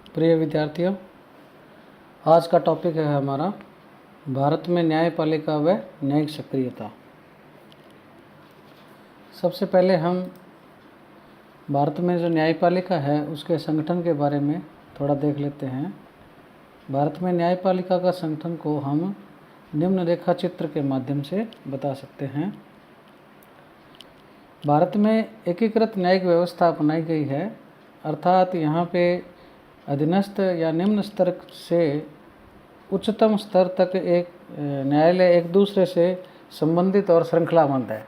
प्रिय विद्यार्थियों, आज का टॉपिक है हमारा भारत में न्यायपालिका व न्यायिक सक्रियता। सबसे पहले हम भारत में जो न्यायपालिका है उसके संगठन के बारे में थोड़ा देख लेते हैं। भारत में न्यायपालिका का संगठन को हम निम्न रेखा चित्र के माध्यम से बता सकते हैं। भारत में एकीकृत न्यायिक व्यवस्था अपनाई गई है, अर्थात यहाँ पे अधीनस्थ या निम्न स्तर से उच्चतम स्तर तक एक न्यायालय एक दूसरे से संबंधित और श्रृंखलाबद्ध है।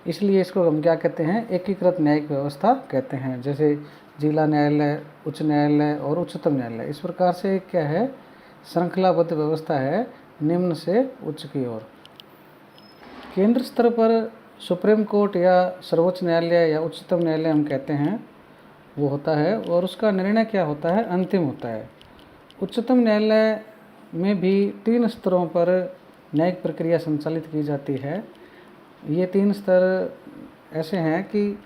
इसलिए इसको हम क्या कहते हैं, एकीकृत न्यायिक व्यवस्था कहते हैं। जैसे जिला न्यायालय, उच्च न्यायालय और उच्चतम न्यायालय, इस प्रकार से क्या है, श्रृंखलाबद्ध व्यवस्था है निम्न से उच्च की ओर। केंद्र स्तर पर सुप्रीम कोर्ट या सर्वोच्च न्यायालय या उच्चतम न्यायालय हम कहते हैं वो होता है, और उसका निर्णय क्या होता है, अंतिम होता है। उच्चतम न्यायालय में भी 3 स्तरों पर न्यायिक प्रक्रिया संचालित की जाती है। ये 3 स्तर ऐसे हैं कि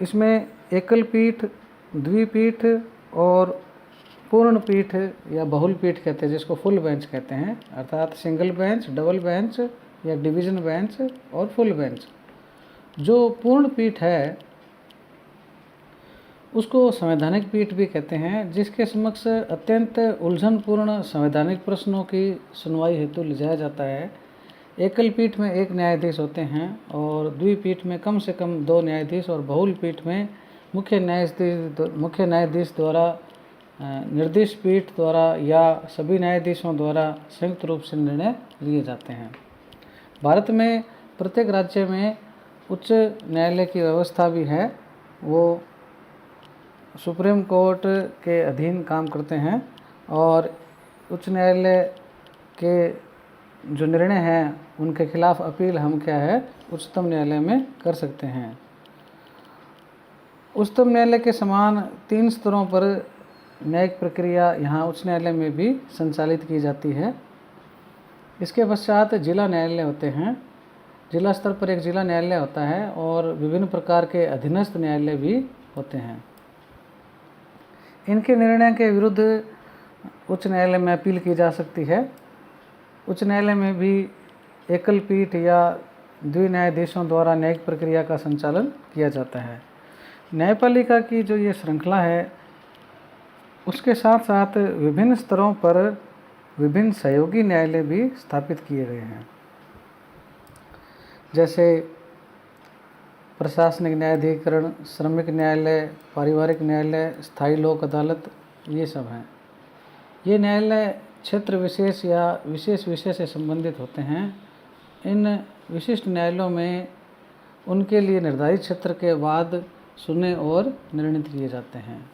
इसमें एकल पीठ, द्विपीठ और पूर्ण पीठ या बहुल पीठ कहते हैं, जिसको फुल बेंच कहते हैं, अर्थात सिंगल बेंच, डबल बेंच या डिवीज़न बेंच और फुल बेंच। जो पूर्ण पीठ है उसको संवैधानिक पीठ भी कहते हैं, जिसके समक्ष अत्यंत उलझनपूर्ण संवैधानिक प्रश्नों की सुनवाई हेतु ले जाया जाता है। एकल पीठ में 1 न्यायाधीश होते हैं और द्विपीठ में कम से कम 2 न्यायाधीश और बहुल पीठ में मुख्य न्यायाधीश द्वारा निर्दिष्ट पीठ द्वारा या सभी न्यायाधीशों द्वारा संयुक्त रूप से निर्णय लिए जाते हैं। भारत में प्रत्येक राज्य में उच्च न्यायालय की व्यवस्था भी है, वो सुप्रीम कोर्ट के अधीन काम करते हैं और उच्च न्यायालय के जो निर्णय हैं उनके खिलाफ अपील हम क्या है, उच्चतम न्यायालय में कर सकते हैं। उच्चतम न्यायालय के समान 3 स्तरों पर न्यायिक प्रक्रिया यहाँ उच्च न्यायालय में भी संचालित की जाती है। इसके पश्चात जिला न्यायालय होते हैं। जिला स्तर पर एक जिला न्यायालय होता है और विभिन्न प्रकार के अधीनस्थ न्यायालय भी होते हैं। इनके निर्णय के विरुद्ध उच्च न्यायालय में अपील की जा सकती है। उच्च न्यायालय में भी एकल पीठ या द्वि न्यायाधीशों द्वारा न्यायिक प्रक्रिया का संचालन किया जाता है। न्यायपालिका की जो ये श्रृंखला है उसके साथ साथ विभिन्न स्तरों पर विभिन्न सहयोगी न्यायालय भी स्थापित किए गए हैं, जैसे प्रशासनिक न्यायाधिकरण, श्रमिक न्यायालय, पारिवारिक न्यायालय, स्थायी लोक अदालत, ये सब हैं। ये न्यायालय क्षेत्र विशेष या विशेष विषय से संबंधित होते हैं। इन विशिष्ट न्यायालयों में उनके लिए निर्धारित क्षेत्र के बाद सुने और निर्णित किए जाते हैं।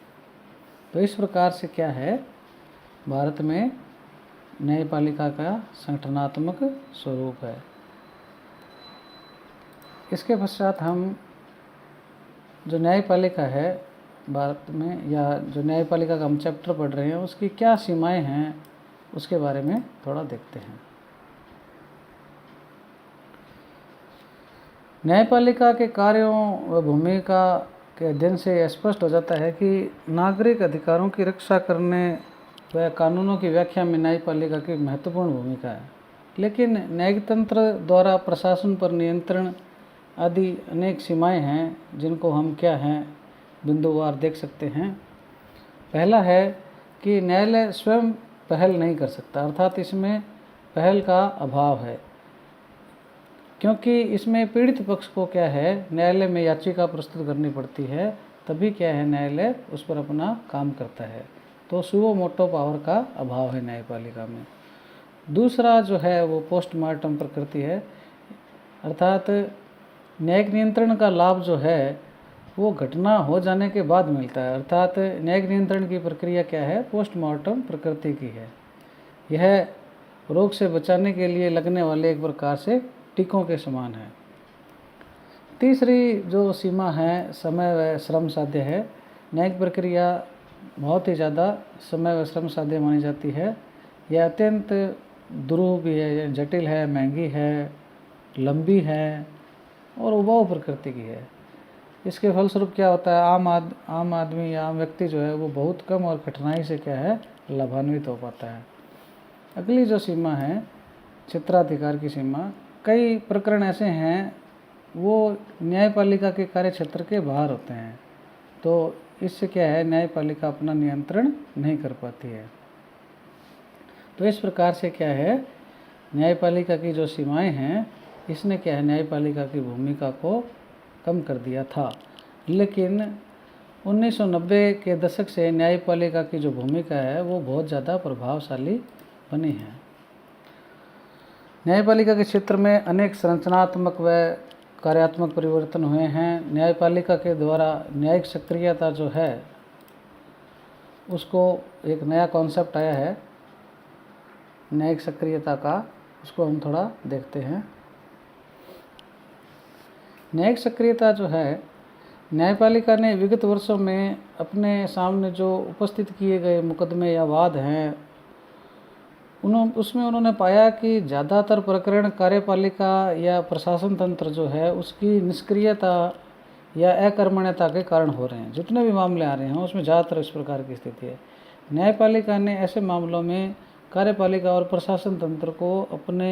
तो इस प्रकार से क्या है, भारत में न्यायपालिका का संगठनात्मक स्वरूप है। इसके पश्चात हम जो न्यायपालिका है भारत में, या जो न्यायपालिका का हम चैप्टर पढ़ रहे हैं, उसकी क्या सीमाएं हैं उसके बारे में थोड़ा देखते हैं। न्यायपालिका के कार्यों व भूमिका के अध्ययन से स्पष्ट हो जाता है कि नागरिक अधिकारों की रक्षा करने व कानूनों की व्याख्या में न्यायपालिका की महत्वपूर्ण भूमिका है। लेकिन न्यायिक तंत्र द्वारा प्रशासन पर नियंत्रण आदि अनेक सीमाएं हैं, जिनको हम क्या हैं, बिंदुवार देख सकते हैं। पहला है कि न्यायालय स्वयं पहल नहीं कर सकता, अर्थात इसमें पहल का अभाव है, क्योंकि इसमें पीड़ित पक्ष को क्या है, न्यायालय में याचिका प्रस्तुत करनी पड़ती है, तभी क्या है, न्यायालय उस पर अपना काम करता है। तो सुओ मोटो पावर का अभाव है न्यायपालिका में। दूसरा जो है वो पोस्टमार्टम प्रकृति है, अर्थात न्यायिक नियंत्रण का लाभ जो है वो घटना हो जाने के बाद मिलता है, अर्थात न्यायिक नियंत्रण की प्रक्रिया क्या है, पोस्टमार्टम प्रकृति की है। यह रोग से बचाने के लिए लगने वाले एक प्रकार से टीकों के समान है। तीसरी जो सीमा है, समय व श्रम साध्य है। न्यायिक प्रक्रिया बहुत ही ज़्यादा समय व श्रम साध्य मानी जाती है। यह अत्यंत दुरूह भी है, जटिल है, महंगी है, लंबी है और उबाऊ प्रकृति की है। इसके फलस्वरूप क्या होता है, आम आदमी या आम व्यक्ति जो है वो बहुत कम और कठिनाई से क्या है लाभान्वित हो पाता है। अगली जो सीमा है क्षेत्राधिकार की सीमा, कई प्रकरण ऐसे हैं वो न्यायपालिका के कार्य क्षेत्र के बाहर होते हैं, तो इससे क्या है न्यायपालिका अपना नियंत्रण नहीं कर पाती है। तो इस प्रकार से क्या है न्यायपालिका की जो सीमाएं हैं इसने क्या है न्यायपालिका की भूमिका को कम कर दिया था। लेकिन 1990 के दशक से न्यायपालिका की जो भूमिका है वो बहुत ज़्यादा प्रभावशाली बनी है। न्यायपालिका के क्षेत्र में अनेक संरचनात्मक व कार्यात्मक परिवर्तन हुए हैं। न्यायपालिका के द्वारा न्यायिक सक्रियता जो है उसको एक नया कॉन्सेप्ट आया है न्यायिक सक्रियता का, उसको हम थोड़ा देखते हैं। न्यायिक सक्रियता जो है न्यायपालिका ने विगत वर्षों में अपने सामने जो उपस्थित किए गए मुकदमे या वाद हैं उसमें उन्होंने पाया कि ज़्यादातर प्रकरण कार्यपालिका या प्रशासन तंत्र जो है उसकी निष्क्रियता या अकर्मण्यता के कारण हो रहे हैं। जितने भी मामले आ रहे हैं उसमें ज़्यादातर इस प्रकार की स्थिति है। न्यायपालिका ने ऐसे मामलों में कार्यपालिका और प्रशासन तंत्र को अपने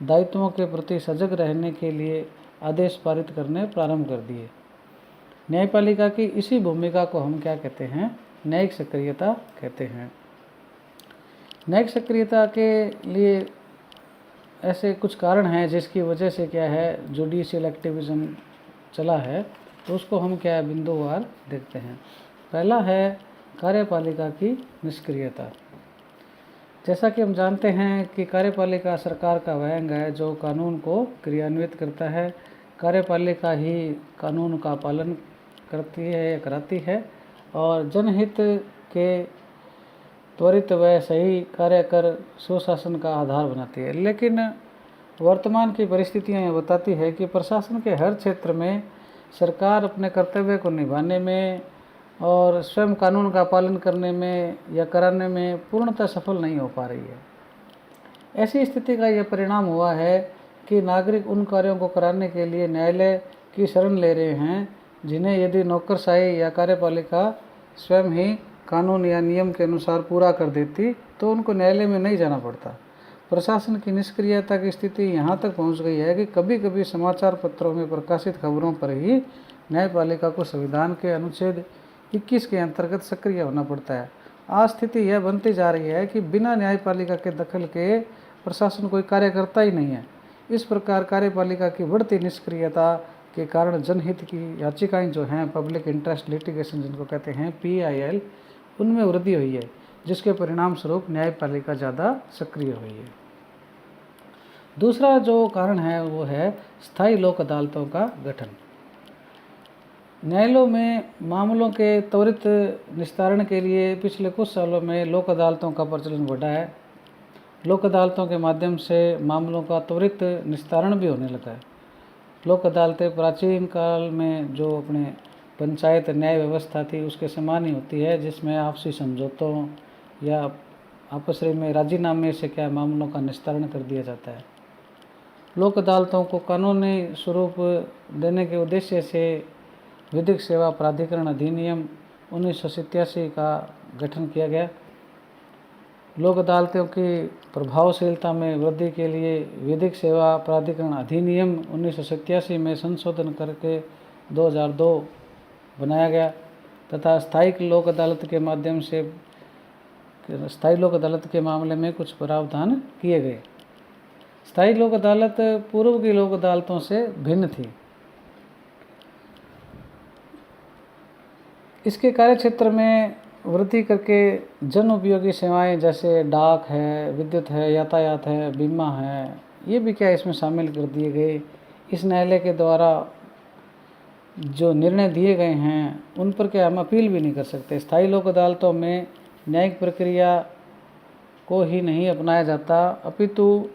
दायित्वों के प्रति सजग रहने के लिए आदेश पारित करने प्रारंभ कर दिए। न्यायपालिका की इसी भूमिका को हम क्या कहते हैं, न्यायिक सक्रियता कहते हैं। न्यायिक सक्रियता के लिए ऐसे कुछ कारण हैं जिसकी वजह से क्या है जुडिशियल एक्टिविज्म चला है, तो उसको हम क्या है बिंदुवार देखते हैं। पहला है कार्यपालिका की निष्क्रियता। जैसा कि हम जानते हैं कि कार्यपालिका सरकार का वह अंग है जो कानून को क्रियान्वित करता है। कार्यपालिका ही कानून का पालन करती है या कराती है और जनहित के त्वरित व सही कार्य कर सुशासन का आधार बनाती है। लेकिन वर्तमान की परिस्थितियां यह बताती है कि प्रशासन के हर क्षेत्र में सरकार अपने कर्तव्य को निभाने में और स्वयं कानून का पालन करने में या कराने में पूर्णतः सफल नहीं हो पा रही है। ऐसी स्थिति का यह परिणाम हुआ है कि नागरिक उन कार्यों को कराने के लिए न्यायालय की शरण ले रहे हैं जिन्हें यदि नौकरशाही या कार्यपालिका स्वयं ही कानून या नियम के अनुसार पूरा कर देती तो उनको न्यायालय में नहीं जाना पड़ता। प्रशासन की निष्क्रियता की स्थिति यहाँ तक पहुँच गई है कि कभी कभी समाचार पत्रों में प्रकाशित खबरों पर ही न्यायपालिका को संविधान के अनुच्छेद 21 के अंतर्गत सक्रिय होना पड़ता है। आज स्थिति यह बनती जा रही है कि बिना न्यायपालिका के दखल के प्रशासन कोई कार्य करता ही नहीं है। इस प्रकार कार्यपालिका की बढ़ती निष्क्रियता के कारण जनहित की याचिकाएं जो हैं पब्लिक इंटरेस्ट लिटिगेशन जिनको कहते हैं PIL, उनमें वृद्धि हुई है, जिसके परिणाम स्वरूप न्यायपालिका ज़्यादा सक्रिय हुई है। दूसरा जो कारण है वो है स्थायी लोक अदालतों का गठन। न्यायालयों में मामलों के त्वरित निस्तारण के लिए पिछले कुछ सालों में लोक अदालतों का प्रचलन बढ़ा है। लोक अदालतों के माध्यम से मामलों का त्वरित निस्तारण भी होने लगा है। लोक अदालतें प्राचीन काल में जो अपने पंचायत न्याय व्यवस्था थी उसके समान ही होती है, जिसमें आपसी समझौतों या आपस में राजीनामे से क्या मामलों का निस्तारण कर दिया जाता है। लोक अदालतों को कानूनी स्वरूप देने के उद्देश्य से विधिक सेवा प्राधिकरण अधिनियम 1987 का गठन किया गया। लोक अदालतों की प्रभावशीलता में वृद्धि के लिए विधिक सेवा प्राधिकरण अधिनियम 1987 में संशोधन करके 2002 बनाया गया तथा स्थायी लोक अदालत के माध्यम से स्थायी लोक अदालत के मामले में कुछ प्रावधान किए गए। स्थायी लोक अदालत पूर्व की लोक अदालतों से भिन्न थी। इसके कार्यक्षेत्र में वृद्धि करके जन उपयोगी सेवाएं जैसे डाक है, विद्युत है, यातायात है, बीमा है, ये भी क्या इसमें शामिल कर दिए गए। इस न्यायालय के द्वारा जो निर्णय दिए गए हैं उन पर क्या हम अपील भी नहीं कर सकते। स्थायी लोक अदालतों में न्यायिक प्रक्रिया को ही नहीं अपनाया जाता, अपितु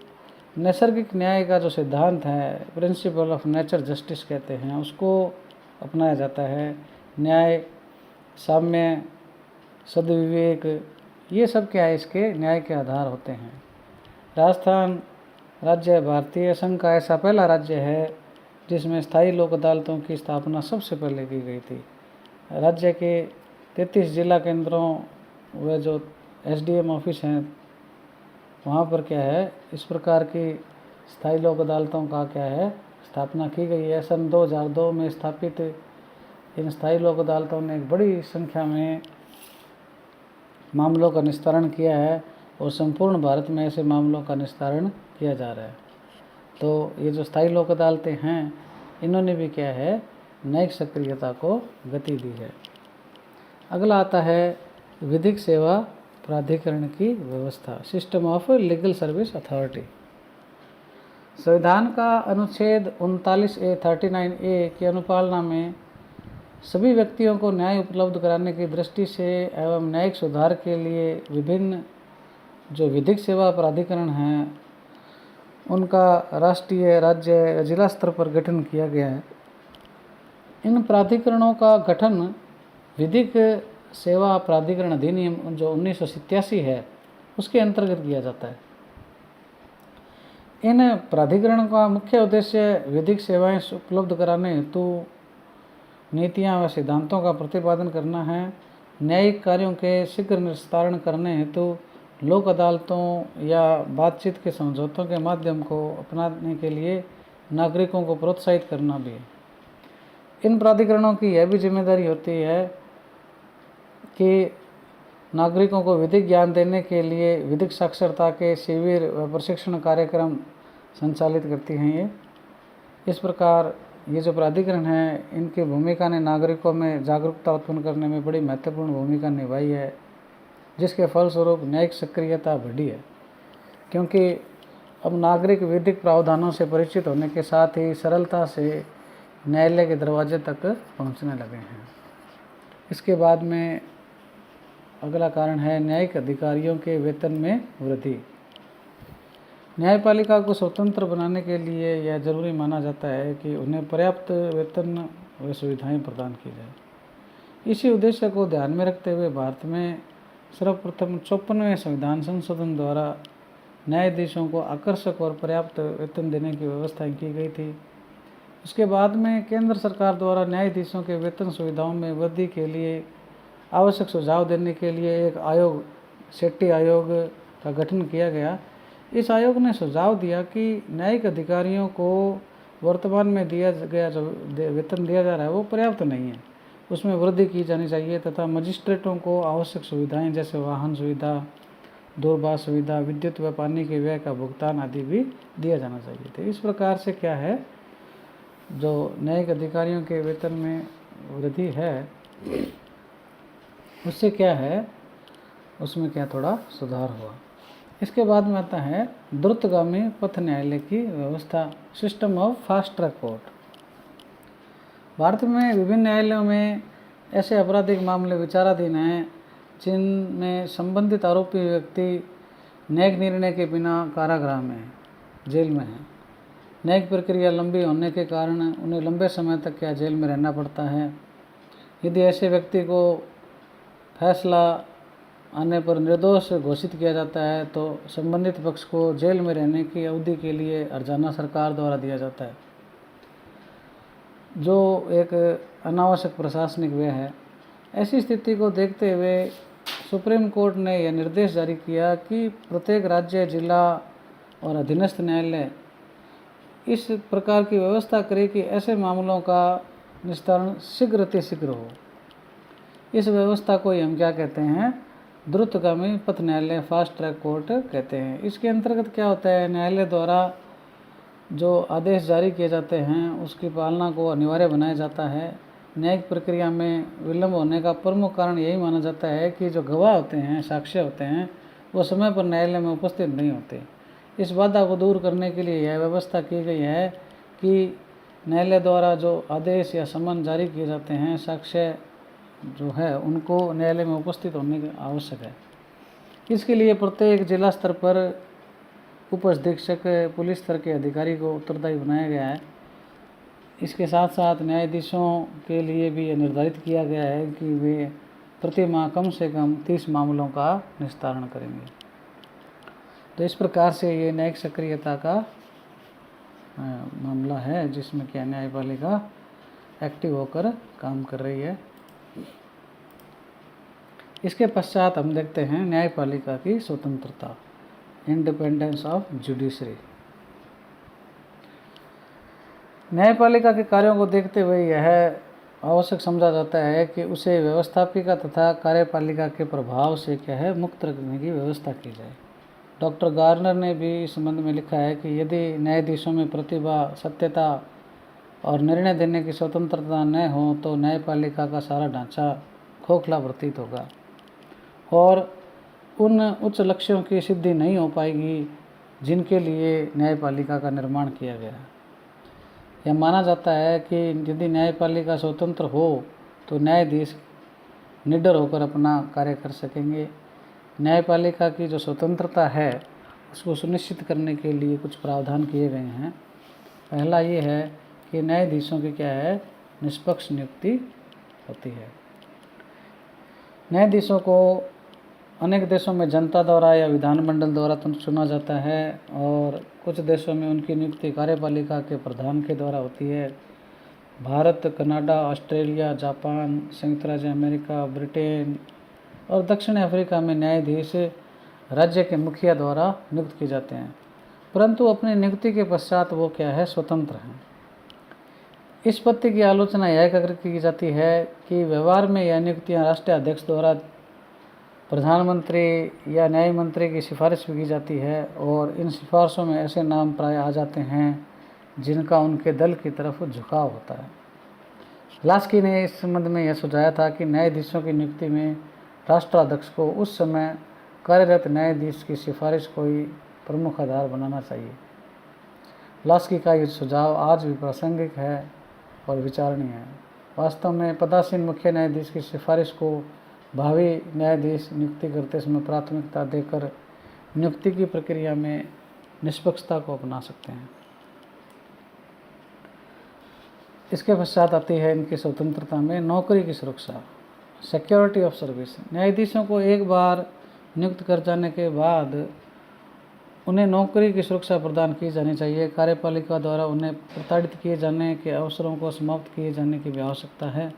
नैसर्गिक न्याय का जो सिद्धांत है, प्रिंसिपल ऑफ नेचर जस्टिस कहते हैं, उसको अपनाया जाता है। न्याय, साम्य, सद्विवेक, ये सब क्या है इसके न्याय के आधार होते हैं। राजस्थान राज्य भारतीय संघ का ऐसा पहला राज्य है जिसमें स्थायी लोक अदालतों की स्थापना सबसे पहले की गई थी। राज्य के 33 जिला केंद्रों व जो एसडीएम ऑफिस हैं वहाँ पर क्या है, इस प्रकार की स्थायी लोक अदालतों का क्या है स्थापना की गई है। सन 2002 में स्थापित इन स्थायी लोक अदालतों ने एक बड़ी संख्या में मामलों का निस्तारण किया है और संपूर्ण भारत में ऐसे मामलों का निस्तारण किया जा रहा है। तो ये जो स्थायी लोक अदालतें हैं इन्होंने भी क्या है न्यायिक सक्रियता को गति दी है। अगला आता है विधिक सेवा प्राधिकरण की व्यवस्था, system of legal service authority. संविधान का अनुच्छेद 39A की अनुपालना में सभी व्यक्तियों को न्याय उपलब्ध कराने की दृष्टि से एवं न्यायिक सुधार के लिए विभिन्न जो विधिक सेवा प्राधिकरण हैं उनका राष्ट्रीय, राज्य, जिला स्तर पर गठन किया गया है। इन प्राधिकरणों का गठन विधिक सेवा प्राधिकरण अधिनियम जो 1987 है उसके अंतर्गत किया जाता है। इन प्राधिकरणों का मुख्य उद्देश्य विधिक सेवाएं उपलब्ध कराने हेतु नीतियां व सिद्धांतों का प्रतिपादन करना है। न्यायिक कार्यों के शीघ्र निस्तारण करने हेतु लोक अदालतों या बातचीत के समझौतों के माध्यम को अपनाने के लिए नागरिकों को प्रोत्साहित करना भी है। इन प्राधिकरणों की यह भी जिम्मेदारी होती है कि नागरिकों को विधिक ज्ञान देने के लिए विधिक साक्षरता के शिविर व प्रशिक्षण कार्यक्रम संचालित करती हैं। ये इस प्रकार ये जो प्राधिकरण है इनकी भूमिका ने नागरिकों में जागरूकता उत्पन्न करने में बड़ी महत्वपूर्ण भूमिका निभाई है, जिसके फलस्वरूप न्यायिक सक्रियता बढ़ी है। क्योंकि अब नागरिक विधिक प्रावधानों से परिचित होने के साथ ही सरलता से न्यायालय के दरवाजे तक पहुंचने लगे हैं। इसके बाद में अगला कारण है न्यायिक अधिकारियों के वेतन में वृद्धि। न्यायपालिका को स्वतंत्र बनाने के लिए यह जरूरी माना जाता है कि उन्हें पर्याप्त वेतन व सुविधाएं प्रदान की जाए। इसी उद्देश्य को ध्यान में रखते हुए भारत में सर्वप्रथम 54वें संविधान संशोधन द्वारा न्यायाधीशों को आकर्षक और पर्याप्त वेतन देने की व्यवस्था की गई थी। उसके बाद में केंद्र सरकार द्वारा न्यायाधीशों के वेतन सुविधाओं में वृद्धि के लिए आवश्यक सुझाव देने के लिए एक आयोग, शेट्टी आयोग का गठन किया गया। इस आयोग ने सुझाव दिया कि न्यायिक अधिकारियों को वर्तमान में दिया गया जो वेतन दिया जा रहा है वो पर्याप्त नहीं है, उसमें वृद्धि की जानी चाहिए तथा मजिस्ट्रेटों को आवश्यक सुविधाएं जैसे वाहन सुविधा, दूरभाष सुविधा, विद्युत व पानी के व्यय का भुगतान आदि भी दिया जाना चाहिए। तो इस प्रकार से क्या है जो न्यायिक अधिकारियों के वेतन में वृद्धि है उससे क्या है उसमें क्या थोड़ा सुधार हुआ। इसके बाद में आता है द्रुतगामी पथ न्यायालय की व्यवस्था, system of fast track court. Bharat में विभिन्न न्यायालयों में ऐसे आपराधिक मामले विचाराधीन हैं जिनमें संबंधित आरोपी व्यक्ति न्यायिक निर्णय के बिना कारागृह में है, जेल में है। न्यायिक प्रक्रिया लंबी होने के कारण उन्हें लंबे समय तक क्या जेल में रहना पड़ता है। यदि ऐसे व्यक्ति को फैसला आने पर निर्दोष घोषित किया जाता है तो संबंधित पक्ष को जेल में रहने की अवधि के लिए हर्जाना सरकार द्वारा दिया जाता है, जो एक अनावश्यक प्रशासनिक व्यय है। ऐसी स्थिति को देखते हुए सुप्रीम कोर्ट ने यह निर्देश जारी किया कि प्रत्येक राज्य, जिला और अधीनस्थ न्यायालय इस प्रकार की व्यवस्था करे कि ऐसे मामलों का निस्तारण शीघ्र अतिशीघ्र हो। इस व्यवस्था को हम क्या कहते हैं, द्रुतगामी पथ न्यायालय, फास्ट ट्रैक कोर्ट कहते हैं। इसके अंतर्गत क्या होता है, न्यायालय द्वारा जो आदेश जारी किए जाते हैं उसकी पालना को अनिवार्य बनाया जाता है। न्यायिक प्रक्रिया में विलंब होने का प्रमुख कारण यही माना जाता है कि जो गवाह होते हैं, साक्ष्य होते हैं, वो समय पर न्यायालय में उपस्थित नहीं होते। इस बाधा को दूर करने के लिए यह व्यवस्था की गई है कि न्यायालय द्वारा जो आदेश या समन जारी किए जाते हैं, साक्ष्य जो है उनको न्यायालय में उपस्थित होने की आवश्यक है। इसके लिए प्रत्येक जिला स्तर पर उप अधीक्षक, पुलिस स्तर के अधिकारी को उत्तरदायी बनाया गया है। इसके साथ साथ न्यायाधीशों के लिए भी यह निर्धारित किया गया है कि वे प्रति माह कम से कम 30 मामलों का निस्तारण करेंगे। तो इस प्रकार से ये न्यायिक सक्रियता का मामला है जिसमें क्या न्यायपालिका एक्टिव होकर काम कर रही है। इसके पश्चात हम देखते हैं न्यायपालिका की स्वतंत्रता, इंडिपेंडेंस ऑफ जुडिशरी। न्यायपालिका के कार्यों को देखते हुए यह आवश्यक समझा जाता है कि उसे व्यवस्थापिका तथा कार्यपालिका के प्रभाव से क्या है मुक्त रखने की व्यवस्था की जाए। डॉक्टर गार्नर ने भी इस संबंध में लिखा है कि यदि न्यायाधीशों में प्रतिभा, सत्यता और निर्णय देने की स्वतंत्रता न हो तो न्यायपालिका का सारा ढांचा खोखला प्रतीत होगा और उन उच्च लक्ष्यों की सिद्धि नहीं हो पाएगी जिनके लिए न्यायपालिका का निर्माण किया गया है। यह माना जाता है कि यदि न्यायपालिका स्वतंत्र हो तो न्यायाधीश निडर होकर अपना कार्य कर सकेंगे। न्यायपालिका की जो स्वतंत्रता है उसको सुनिश्चित करने के लिए कुछ प्रावधान किए गए हैं। पहला ये है कि न्यायाधीशों की क्या है, निष्पक्ष नियुक्ति होती है। न्यायाधीशों को अनेक देशों में जनता द्वारा या विधानमंडल द्वारा चुना जाता है और कुछ देशों में उनकी नियुक्ति कार्यपालिका के प्रधान के द्वारा होती है। भारत, कनाडा, ऑस्ट्रेलिया, जापान, संयुक्त राज्य अमेरिका, ब्रिटेन और दक्षिण अफ्रीका में न्यायाधीश राज्य के मुखिया द्वारा नियुक्त किए जाते हैं, परंतु अपनी नियुक्ति के पश्चात वो क्या है, स्वतंत्र हैं। इस पद्धति की आलोचना यह कर की जाती है कि व्यवहार में यह नियुक्तियाँ राष्ट्रीय अध्यक्ष द्वारा प्रधानमंत्री या न्याय मंत्री की सिफारिश भी की जाती है और इन सिफारिशों में ऐसे नाम प्राय आ जाते हैं जिनका उनके दल की तरफ झुकाव होता है। लास्की ने इस संबंध में यह सुझाया था कि न्यायाधीशों की नियुक्ति में राष्ट्राध्यक्ष को उस समय कार्यरत न्यायाधीश की सिफारिश को ही प्रमुख आधार बनाना चाहिए। लास्की का यह सुझाव आज भी प्रासंगिक है और विचारणीय है। वास्तव में पदासीन मुख्य न्यायाधीश की सिफारिश को भावी न्यायाधीश नियुक्ति करते समय प्राथमिकता देकर नियुक्ति की प्रक्रिया में निष्पक्षता को अपना सकते हैं। इसके पश्चात आती है इनकी स्वतंत्रता में नौकरी की सुरक्षा, सिक्योरिटी ऑफ सर्विस। न्यायाधीशों को एक बार नियुक्त कर जाने के बाद उन्हें नौकरी की सुरक्षा प्रदान की जानी चाहिए। कार्यपालिका द्वारा उन्हें प्रताड़ित किए जाने के अवसरों को समाप्त किए जाने की भी आवश्यकता है।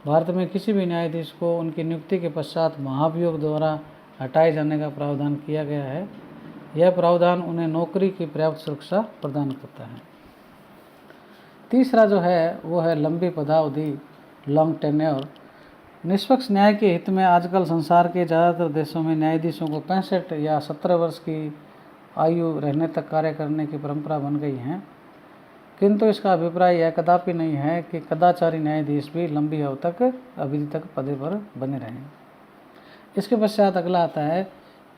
भारत में किसी भी न्यायाधीश को उनकी नियुक्ति के पश्चात महाभियोग द्वारा हटाए जाने का प्रावधान किया गया है। यह प्रावधान उन्हें नौकरी की पर्याप्त सुरक्षा प्रदान करता है। तीसरा जो है वो है लंबी पदावधि, लॉन्ग टेन्योर। निष्पक्ष न्याय के हित में आजकल संसार के ज़्यादातर देशों में न्यायाधीशों को 65 या 17 वर्ष की आयु रहने तक कार्य करने की परंपरा बन गई है, किंतु इसका अभिप्राय यह कदापि नहीं है कि कदाचारी न्यायाधीश भी लंबी अवधि तक पदे पर बने रहें। इसके पश्चात अगला आता है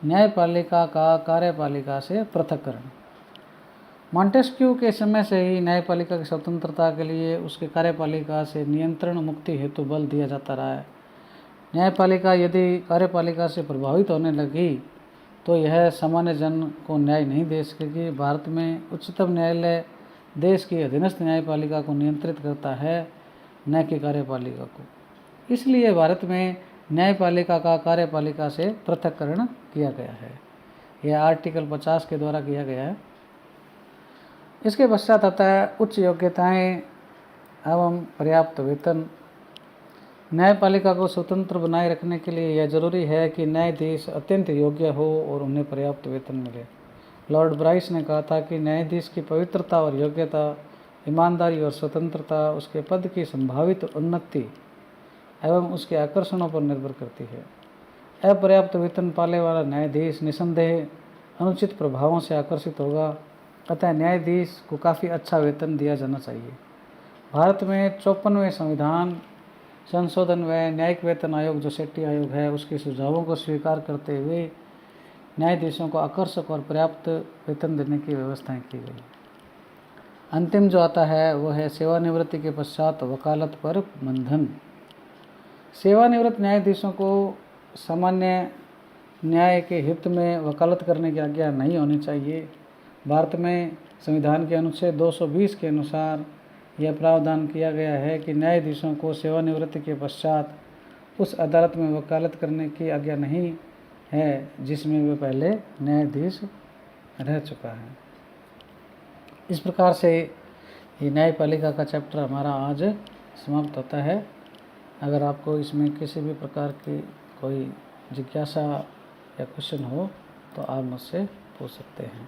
न्यायपालिका का कार्यपालिका से पृथक्करण। मॉन्टेस्क्यू के समय से ही न्यायपालिका की स्वतंत्रता के लिए उसके कार्यपालिका से नियंत्रण मुक्ति हेतु बल दिया जाता रहा है। न्यायपालिका यदि कार्यपालिका से प्रभावित होने लगी तो यह सामान्य जन को न्याय नहीं दे सकेगी। भारत में उच्चतम न्यायालय देश की अधीनस्थ न्यायपालिका को नियंत्रित करता है, न कि कार्यपालिका को। इसलिए भारत में न्यायपालिका का कार्यपालिका से पृथक्करण किया गया है। यह आर्टिकल 50 के द्वारा किया गया है। इसके पश्चात आता है उच्च योग्यताएं एवं पर्याप्त वेतन। न्यायपालिका को स्वतंत्र बनाए रखने के लिए यह जरूरी है कि न्यायाधीश अत्यंत योग्य हो और उन्हें पर्याप्त वेतन मिले। लॉर्ड ब्राइस ने कहा था कि न्यायाधीश की पवित्रता और योग्यता, ईमानदारी और स्वतंत्रता उसके पद की संभावित उन्नति एवं उसके आकर्षणों पर निर्भर करती है। अपर्याप्त वेतन पाने वाला न्यायाधीश निसंदेह अनुचित प्रभावों से आकर्षित होगा, अतः न्यायाधीश को काफ़ी अच्छा वेतन दिया जाना चाहिए। भारत में 54वें संविधान संशोधन व न्यायिक वेतन आयोग जो सेट्टी आयोग है उसके सुझावों को स्वीकार करते हुए न्यायाधीशों को आकर्षक और पर्याप्त वेतन देने की व्यवस्थाएं की गई। अंतिम जो आता है वो है सेवानिवृत्ति के पश्चात वकालत पर बंधन। सेवानिवृत्त न्यायाधीशों को सामान्य न्याय के हित में वकालत करने की आज्ञा नहीं होनी चाहिए। भारत में संविधान के अनुच्छेद 220 के अनुसार यह प्रावधान किया गया है कि न्यायाधीशों को सेवानिवृत्ति के पश्चात उस अदालत में वकालत करने की आज्ञा नहीं है जिसमें वे पहले न्यायाधीश रह चुका है। इस प्रकार से ये न्यायपालिका का चैप्टर हमारा आज समाप्त होता है। अगर आपको इसमें किसी भी प्रकार की कोई जिज्ञासा या क्वेश्चन हो तो आप मुझसे पूछ सकते हैं।